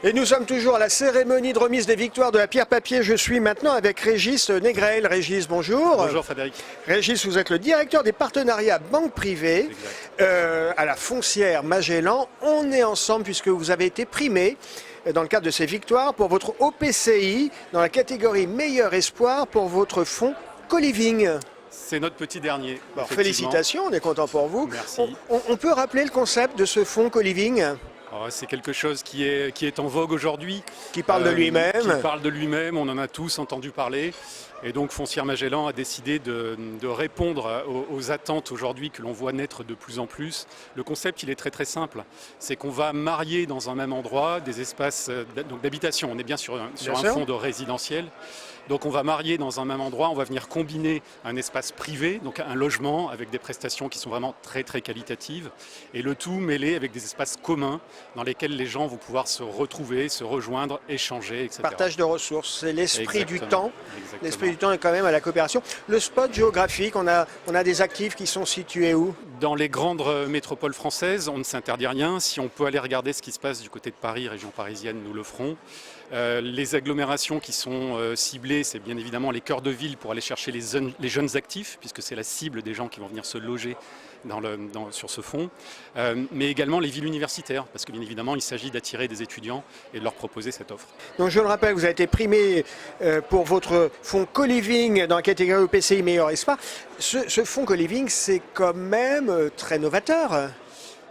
Et nous sommes toujours à la cérémonie de remise des victoires de la pierre-papier. Je suis maintenant avec Régis Négrel. Régis, bonjour. Bonjour Frédéric. Régis, vous êtes le directeur des partenariats banque privée à la foncière Magellan. On est ensemble puisque vous avez été primé dans le cadre de ces victoires pour votre OPCI dans la catégorie meilleur espoir pour votre fonds co-living. C'est notre petit dernier. Bon, félicitations, on est content pour vous. Merci. On peut rappeler le concept de ce fonds co-living ? C'est quelque chose qui est en vogue aujourd'hui. Qui parle de lui-même. Qui parle de lui-même, on en a tous entendu parler. Et donc Foncière Magellan a décidé de répondre aux attentes aujourd'hui que l'on voit naître de plus en plus. Le concept, il est très très simple. C'est qu'on va marier dans un même endroit des espaces d'habitation. On est bien sur un fonds de résidentiel. Donc on va marier dans un même endroit, on va venir combiner un espace privé, donc un logement avec des prestations qui sont vraiment très très qualitatives, et le tout mêlé avec des espaces communs dans lesquels les gens vont pouvoir se retrouver, se rejoindre, échanger, etc. Partage de ressources, c'est l'esprit du temps. Exactement. L'esprit du temps est quand même à la coopération. Le spot géographique, on a des actifs qui sont situés où ? Dans les grandes métropoles françaises, on ne s'interdit rien. Si on peut aller regarder ce qui se passe du côté de Paris, région parisienne, nous le ferons. Les agglomérations qui sont ciblées, c'est bien évidemment les cœurs de ville pour aller chercher les jeunes actifs, puisque c'est la cible des gens qui vont venir se loger sur ce fonds, mais également les villes universitaires, parce que bien évidemment il s'agit d'attirer des étudiants et de leur proposer cette offre. Donc je le rappelle, vous avez été primé pour votre fonds co-living dans la catégorie OPCI meilleur espoir. Ce fonds co-living, c'est quand même très novateur.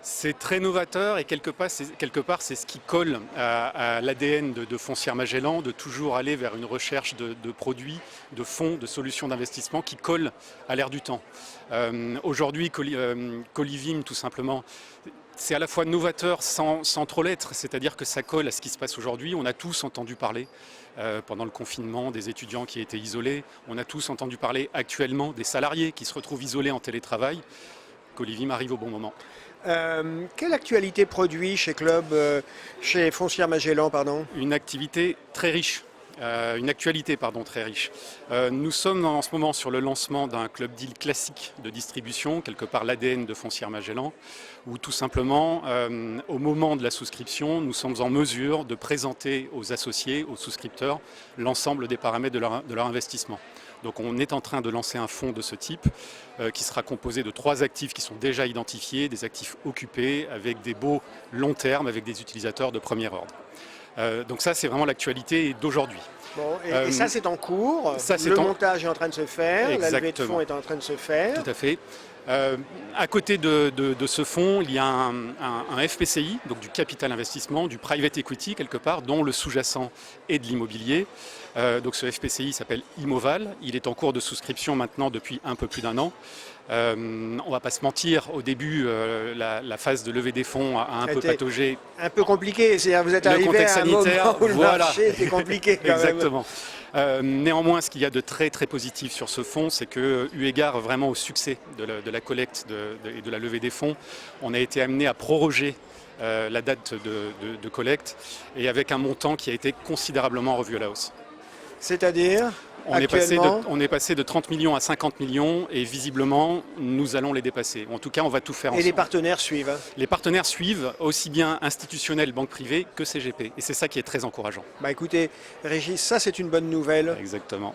C'est très novateur et quelque part c'est ce qui colle à l'ADN de Foncière Magellan, de toujours aller vers une recherche de produits, de fonds, de solutions d'investissement qui collent à l'ère du temps. Aujourd'hui, co-living tout simplement, c'est à la fois novateur sans trop l'être, c'est-à-dire que ça colle à ce qui se passe aujourd'hui. On a tous entendu parler pendant le confinement des étudiants qui étaient isolés, on a tous entendu parler actuellement des salariés qui se retrouvent isolés en télétravail. Co-living arrive au bon moment. Quelle actualité produit chez chez Foncière Magellan, pardon ? Une activité très riche. Une actualité très riche. Nous sommes en ce moment sur le lancement d'un club deal classique de distribution, quelque part l'ADN de Foncière Magellan, où tout simplement, au moment de la souscription, nous sommes en mesure de présenter aux associés, aux souscripteurs, l'ensemble des paramètres de leur investissement. Donc on est en train de lancer un fonds de ce type qui sera composé de 3 actifs qui sont déjà identifiés, des actifs occupés avec des baux long terme, avec des utilisateurs de premier ordre. Donc ça, c'est vraiment l'actualité d'aujourd'hui. Bon, et ça, c'est en cours. Le montage est en train de se faire, la levée de fonds est en train de se faire. Tout à fait. À côté de ce fonds, il y a un FPCI, donc du capital investissement, du private equity quelque part, dont le sous-jacent est de l'immobilier. Donc ce FPCI s'appelle Imoval. Il est en cours de souscription maintenant depuis un peu plus d'1 an. On ne va pas se mentir, au début, la phase de levée des fonds a un peu pataugé. Un peu compliqué, c'est-à-dire vous êtes arrivé à un moment où le marché était compliqué quand Exactement. Néanmoins, ce qu'il y a de très très positif sur ce fonds, c'est que, eu égard vraiment au succès de la collecte et de la levée des fonds, on a été amené à proroger la date de collecte et avec un montant qui a été considérablement revu à la hausse. C'est-à-dire on est passé de 30 millions à 50 millions et visiblement, nous allons les dépasser. En tout cas, on va tout faire ensemble. Et les partenaires suivent ? Les partenaires suivent, aussi bien institutionnels, banques privées que CGP. Et c'est ça qui est très encourageant. Écoutez, Régis, ça c'est une bonne nouvelle. Exactement.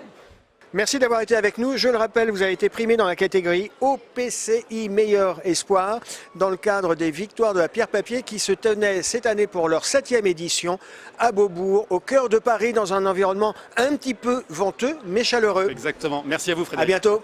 Merci d'avoir été avec nous. Je le rappelle, vous avez été primé dans la catégorie OPCI Meilleur Espoir dans le cadre des victoires de la pierre-papier qui se tenaient cette année pour leur 7e édition à Beaubourg, au cœur de Paris, dans un environnement un petit peu venteux mais chaleureux. Exactement. Merci à vous, Frédéric. À bientôt.